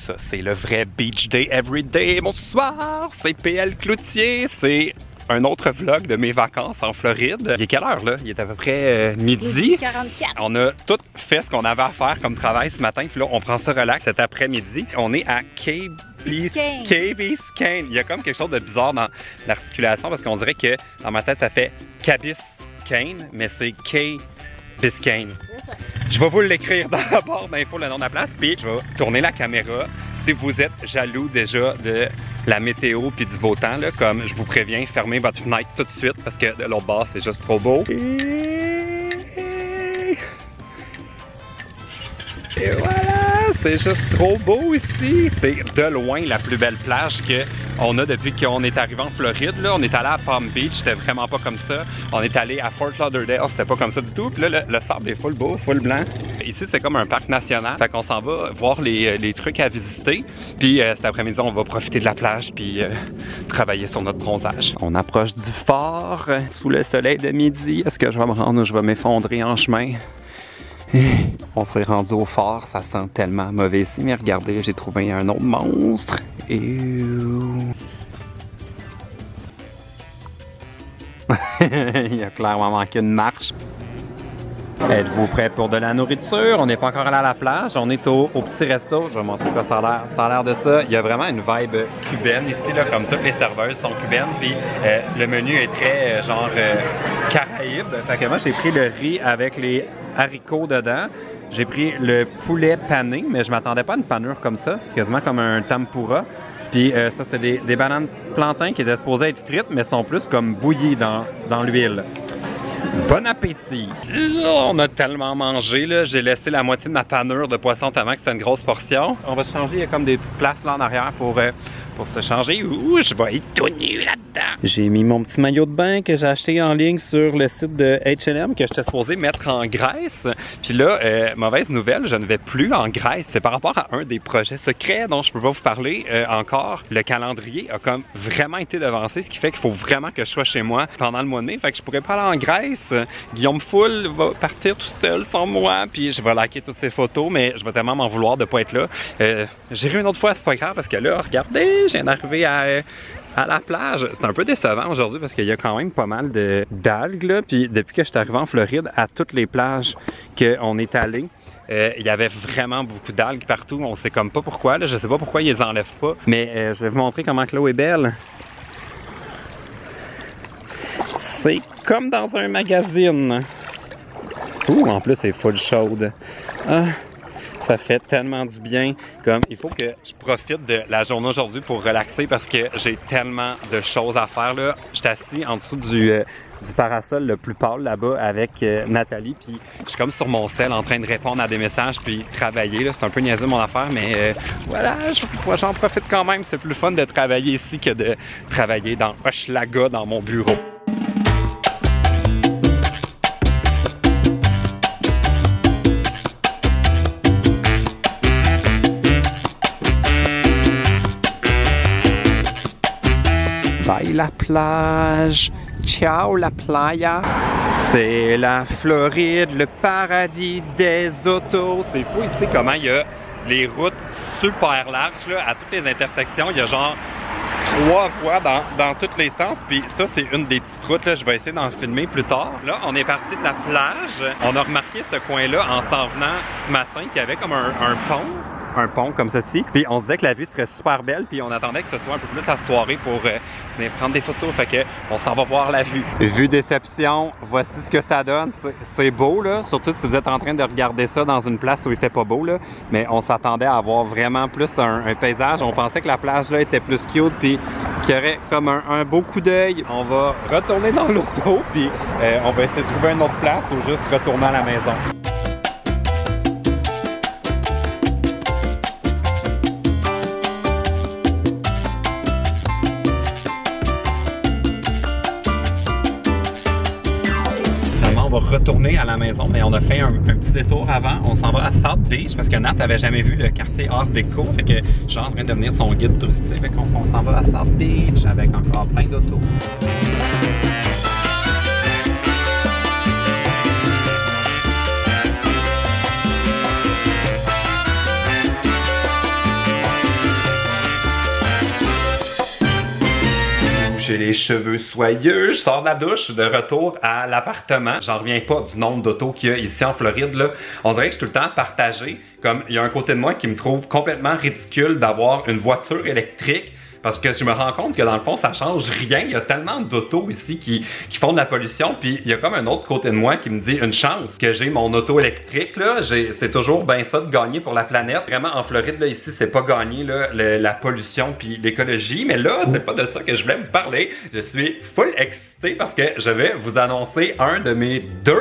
ça, c'est le vrai Beach Day Everyday. Bonsoir, c'est PL Cloutier, c'est un autre vlog de mes vacances en Floride. Il est quelle heure là? Il est à peu près midi. 44. On a tout fait ce qu'on avait à faire comme travail ce matin, puis là on prend ça relax cet après-midi. On est à Key Biscayne. Il y a comme quelque chose de bizarre dans l'articulation parce qu'on dirait que dans ma tête ça fait Cabiscayne, mais c'est Key Biscayne. Je vais vous l'écrire dans la barre d'infos, le nom de la place, puis je vais tourner la caméra. Si vous êtes jaloux déjà de la météo puis du beau temps, là, comme je vous préviens, fermez votre fenêtre tout de suite parce que de l'autre bord, c'est juste trop beau. Et voilà, c'est juste trop beau ici. C'est de loin la plus belle plage qu'on a depuis qu'on est arrivé en Floride. Là, on est allé à Palm Beach, c'était vraiment pas comme ça. On est allé à Fort Lauderdale, c'était pas comme ça du tout. Puis là, le sable est full beau, full blanc. Ici, c'est comme un parc national. Fait qu'on s'en va voir les trucs à visiter. Puis cet après-midi, on va profiter de la plage puis travailler sur notre bronzage. On approche du fort sous le soleil de midi. Est-ce que je vais me rendre ou je vais m'effondrer en chemin? On s'est rendu au fort, ça sent tellement mauvais ici, mais regardez, j'ai trouvé un autre monstre. Il a clairement manqué une marche. Êtes-vous prêts pour de la nourriture? On n'est pas encore allé à la plage, on est au petit resto. Je vais vous montrer quoi ça a l'air. Ça a l'air de ça. Il y a vraiment une vibe cubaine ici, là, comme toutes les serveuses sont cubaines. Puis le menu est très genre Caraïbe. Fait que moi, j'ai pris le riz avec les haricots dedans. J'ai pris le poulet pané, mais je m'attendais pas à une panure comme ça. C'est quasiment comme un tempura. Puis ça, c'est des bananes plantains qui étaient supposées être frites, mais sont plus comme bouillies dans l'huile. Bon appétit! On a tellement mangé, là. J'ai laissé la moitié de ma panure de poisson tellement que c'était une grosse portion. On va se changer, il y a comme des petites places là en arrière pour se changer. Ouh, je vais être tout nu là-dedans! J'ai mis mon petit maillot de bain que j'ai acheté en ligne sur le site de H&M que j'étais supposé mettre en Grèce. Puis là, mauvaise nouvelle, je ne vais plus en Grèce. C'est par rapport à un des projets secrets dont je peux pas vous parler encore. Le calendrier a comme vraiment été devancé, ce qui fait qu'il faut vraiment que je sois chez moi pendant le mois de mai. Fait que je pourrais pas aller en Grèce. Guillaume Foul va partir tout seul sans moi, puis je vais liker toutes ses photos, mais je vais tellement m'en vouloir de pas être là. J'irai une autre fois, c'est pas grave, parce que là, regardez, je viens d'arriver à la plage. C'est un peu décevant aujourd'hui parce qu'il y a quand même pas mal d'algues, là. Puis depuis que je suis arrivé en Floride, à toutes les plages qu'on est allé, il y avait vraiment beaucoup d'algues partout. On sait comme pas pourquoi, là. Je sais pas pourquoi ils les enlèvent pas, mais je vais vous montrer comment que l'eau est belle. C'est comme dans un magazine. Ouh, en plus, c'est full chaude. Ah, ça fait tellement du bien. Comme, il faut que je profite de la journée aujourd'hui pour relaxer parce que j'ai tellement de choses à faire, là. Je suis assis en dessous du parasol le plus pâle là-bas avec Nathalie, puis je suis comme sur mon sel en train de répondre à des messages puis travailler, là. C'est un peu niaiseux mon affaire, mais voilà, j'en profite quand même. C'est plus fun de travailler ici que de travailler dans Hochelaga dans mon bureau. Bye la plage, ciao la playa. C'est la Floride, le paradis des autos. C'est fou ici comment il y a les routes super larges là, à toutes les intersections. Il y a genre 3 voies dans tous les sens. Puis ça, c'est une des petites routes. Là. Je vais essayer d'en filmer plus tard. Là, on est parti de la plage. On a remarqué ce coin-là en s'en venant ce matin qu'il y avait comme un pont. Un pont comme ceci. Puis on disait que la vue serait super belle, puis on attendait que ce soit un peu plus la soirée pour venir prendre des photos. Fait que on s'en va voir la vue. Vue déception, voici ce que ça donne. C'est beau là, surtout si vous êtes en train de regarder ça dans une place où il fait pas beau là. Mais on s'attendait à avoir vraiment plus un paysage. On pensait que la plage là était plus cute, puis qu'il y aurait comme un beau coup d'œil. On va retourner dans l'auto, puis on va essayer de trouver une autre place ou juste retourner à la maison. On va retourner à la maison, mais on a fait un petit détour avant. On s'en va à South Beach parce que Nat avait jamais vu le quartier Art Déco. Fait que je suis en train de devenir son guide touristique. Fait qu'on s'en va à South Beach avec encore plein d'autos. j'ai les cheveux soyeux, je sors de la douche, de retour à l'appartement. J'en reviens pas du nombre d'autos qu'il y a ici en Floride, là. On dirait que je suis tout le temps partagé. Comme il y a un côté de moi qui me trouve complètement ridicule d'avoir une voiture électrique. Parce que je me rends compte que dans le fond, ça change rien. Il y a tellement d'autos ici qui font de la pollution. Puis il y a comme un autre côté de moi qui me dit une chance que j'ai mon auto électrique. Là, c'est toujours bien ça de gagner pour la planète. Vraiment, en Floride, là, ici, c'est pas gagné là, la pollution puis l'écologie. Mais là, c'est pas de ça que je voulais vous parler. Je suis full excité parce que je vais vous annoncer un de mes 2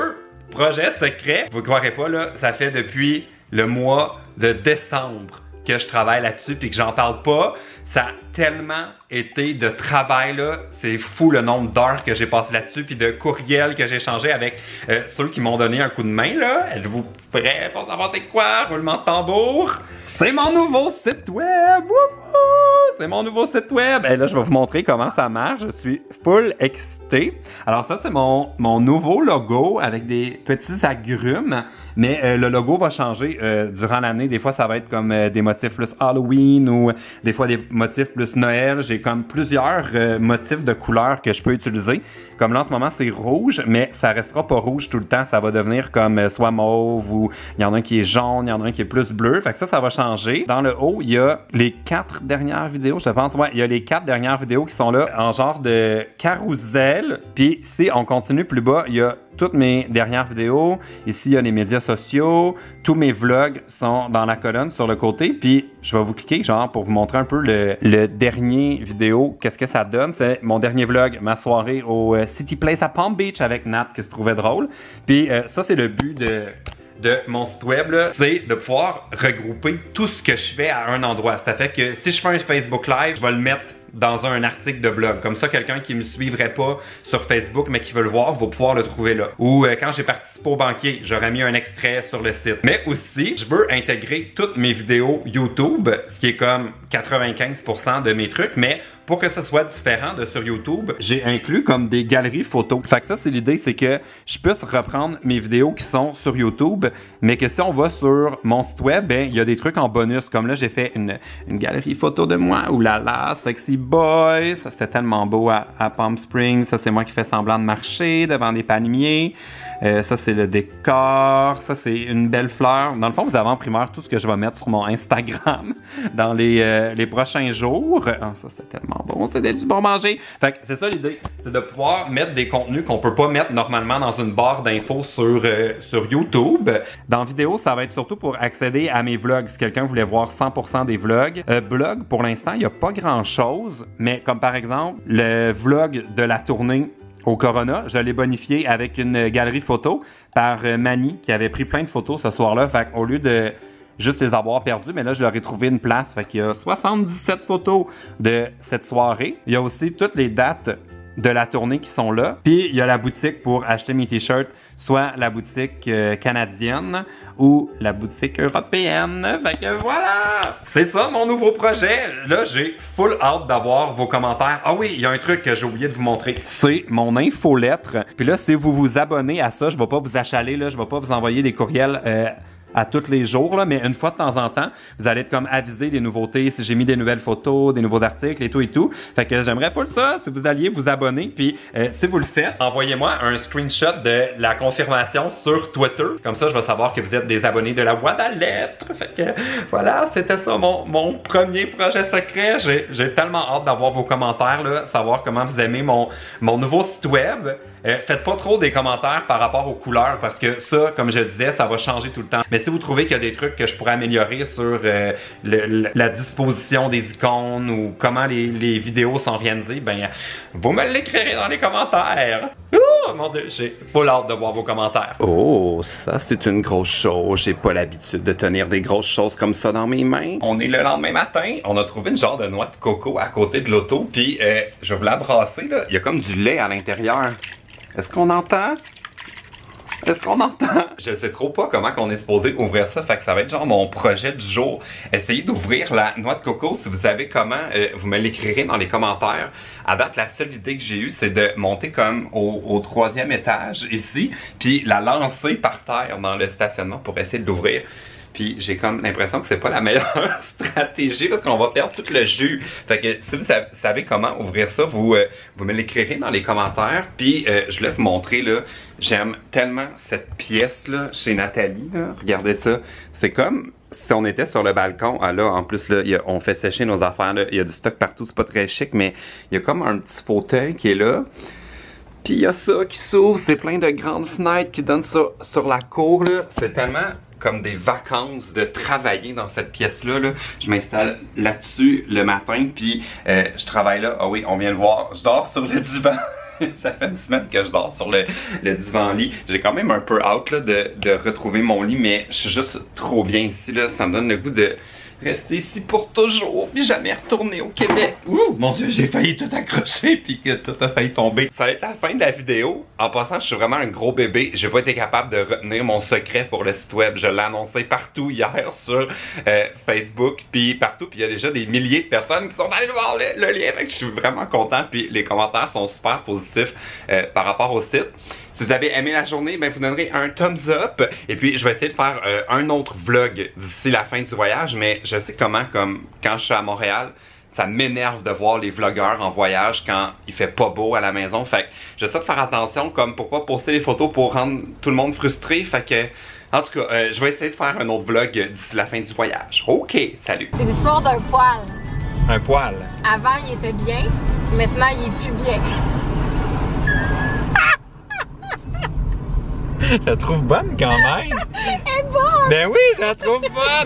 projets secrets. Vous ne croirez pas, là, ça fait depuis le mois de décembre que je travaille là-dessus puis que j'en parle pas. Ça a tellement été de travail là, c'est fou le nombre d'heures que j'ai passé là-dessus puis de courriels que j'ai échangés avec ceux qui m'ont donné un coup de main là. Êtes-vous prêts pour savoir c'est quoi? Roulement de tambour. C'est mon nouveau site web! C'est mon nouveau site web! Et là, je vais vous montrer comment ça marche. Je suis full excité. Alors ça, c'est mon nouveau logo avec des petits agrumes. Mais le logo va changer durant l'année. Des fois, ça va être comme des motifs plus Halloween ou des fois des motifs plus Noël. J'ai comme plusieurs motifs de couleurs que je peux utiliser. Comme là, en ce moment, c'est rouge, mais ça restera pas rouge tout le temps. Ça va devenir comme soit mauve ou il y en a un qui est jaune, il y en a un qui est plus bleu. Fait que ça va changer. Dans le haut, il y a les 4 dernières vidéos, je pense. Ouais, il y a les 4 dernières vidéos qui sont là en genre de carrousel. Puis si on continue plus bas, il y a toutes mes dernières vidéos. Ici, il y a les médias sociaux. Tous mes vlogs sont dans la colonne sur le côté. Puis, je vais vous cliquer, genre, pour vous montrer un peu le dernier vidéo. Qu'est-ce que ça donne? C'est mon dernier vlog, ma soirée au City Place à Palm Beach avec Nat, qui se trouvait drôle. Puis, ça, c'est le but de mon site web, c'est de pouvoir regrouper tout ce que je fais à un endroit. Ça fait que si je fais un Facebook Live, je vais le mettre dans un article de blog. Comme ça, quelqu'un qui me suivrait pas sur Facebook, mais qui veut le voir, va pouvoir le trouver là. Ou quand j'ai participé au banquier, j'aurais mis un extrait sur le site. Mais aussi, je veux intégrer toutes mes vidéos YouTube, ce qui est comme 95% de mes trucs, mais pour que ce soit différent de sur YouTube, j'ai inclus comme des galeries photos. Fait que ça, c'est l'idée, c'est que je puisse reprendre mes vidéos qui sont sur YouTube, mais que si on va sur mon site web, ben, il y a des trucs en bonus. Comme là, j'ai fait une galerie photo de moi, ou là, sexy boy. Ça, c'était tellement beau à Palm Springs. Ça, c'est moi qui fais semblant de marcher devant des palmiers. Ça, c'est le décor. Ça, c'est une belle fleur. Dans le fond, vous avez en primeur tout ce que je vais mettre sur mon Instagram dans les prochains jours. Ah, ça, c'était tellement bon. C'était du bon manger. Fait que c'est ça l'idée. C'est de pouvoir mettre des contenus qu'on peut pas mettre normalement dans une barre d'infos sur YouTube. Dans vidéo, ça va être surtout pour accéder à mes vlogs. Si quelqu'un voulait voir 100% des vlogs. Blog, pour l'instant, il n'y a pas grand-chose. Mais comme par exemple, le vlog de la tournée au Corona, je l'ai bonifié avec une galerie photo par Manny qui avait pris plein de photos ce soir-là. Fait qu'au lieu de juste les avoir perdues, mais là, je leur ai trouvé une place. Fait qu'il y a 77 photos de cette soirée. Il y a aussi toutes les dates de la tournée qui sont là. Puis, il y a la boutique pour acheter mes t-shirts, soit la boutique canadienne ou la boutique européenne. Fait que voilà! C'est ça mon nouveau projet. Là, j'ai full hâte d'avoir vos commentaires. Ah oui, il y a un truc que j'ai oublié de vous montrer. C'est mon infolettre. Puis là, si vous vous abonnez à ça, je vais pas vous achaler, là, je vais pas vous envoyer des courriels à tous les jours, là, mais une fois de temps en temps, vous allez être comme avisé des nouveautés, si j'ai mis des nouvelles photos, des nouveaux articles et tout et tout. Fait que j'aimerais pas ça, si vous alliez vous abonner, puis si vous le faites, envoyez-moi un screenshot de la confirmation sur Twitter. Comme ça, je vais savoir que vous êtes des abonnés de la boîte à lettres. Fait que voilà, c'était ça mon premier projet secret. J'ai tellement hâte d'avoir vos commentaires, là, savoir comment vous aimez mon nouveau site web. Faites pas trop des commentaires par rapport aux couleurs parce que ça, comme je disais, ça va changer tout le temps. Mais si vous trouvez qu'il y a des trucs que je pourrais améliorer sur la disposition des icônes ou comment les vidéos sont réalisées, ben vous me l'écrirez dans les commentaires. Oh mon Dieu, j'ai full hâte de voir vos commentaires. Oh, ça c'est une grosse chose. J'ai pas l'habitude de tenir des grosses choses comme ça dans mes mains. On est le lendemain matin. On a trouvé une genre de noix de coco à côté de l'auto. Puis je vais vous la brasser là. Il y a comme du lait à l'intérieur. Est-ce qu'on entend? Est-ce qu'on entend? Je sais trop pas comment qu'on est supposé ouvrir ça, fait que ça va être genre mon projet du jour. Essayez d'ouvrir la noix de coco. Si vous savez comment, vous me l'écrirez dans les commentaires. À date, la seule idée que j'ai eue, c'est de monter comme au 3e étage ici, puis la lancer par terre dans le stationnement pour essayer de l'ouvrir. Puis j'ai comme l'impression que c'est pas la meilleure stratégie parce qu'on va perdre tout le jus. Fait que si vous savez comment ouvrir ça, vous me l'écrirez dans les commentaires. Puis je voulais vous montrer là, j'aime tellement cette pièce là chez Nathalie. Là. Regardez ça, c'est comme si on était sur le balcon. Ah là, en plus là, on fait sécher nos affaires. Là. Il y a du stock partout, c'est pas très chic, mais il y a comme un petit fauteuil qui est là. Puis il y a ça qui s'ouvre, c'est plein de grandes fenêtres qui donnent ça sur la cour là. C'est tellement comme des vacances de travailler dans cette pièce-là. Là. Je m'installe là-dessus le matin, puis je travaille là. Ah oui, on vient le voir. Je dors sur le divan. Ça fait une semaine que je dors sur le divan-lit. J'ai quand même un peu hâte là, de retrouver mon lit, mais je suis juste trop bien ici. Là. Ça me donne le goût de rester ici pour toujours, puis jamais retourner au Québec. Ouh, mon Dieu, j'ai failli tout accrocher, puis que tout a failli tomber. Ça va être la fin de la vidéo. En passant, je suis vraiment un gros bébé. J'ai pas été capable de retenir mon secret pour le site web. Je l'ai annoncé partout hier sur Facebook, puis partout. Puis il y a déjà des milliers de personnes qui sont allées voir le lien. Fait que je suis vraiment content, puis les commentaires sont super positifs par rapport au site. Si vous avez aimé la journée, ben vous donnerez un thumbs up. Et puis, je vais essayer de faire un autre vlog d'ici la fin du voyage. Mais je sais comment, comme quand je suis à Montréal, ça m'énerve de voir les vlogueurs en voyage quand il fait pas beau à la maison. Fait que j'essaie de faire attention, comme pour pas poster les photos pour rendre tout le monde frustré. Fait que, en tout cas, je vais essayer de faire un autre vlog d'ici la fin du voyage. Ok, salut! C'est l'histoire d'un poil. Un poil? Avant, il était bien. Maintenant, il est plus bien. Je la trouve bonne quand même. Elle est bonne! Ben oui, je la trouve bonne.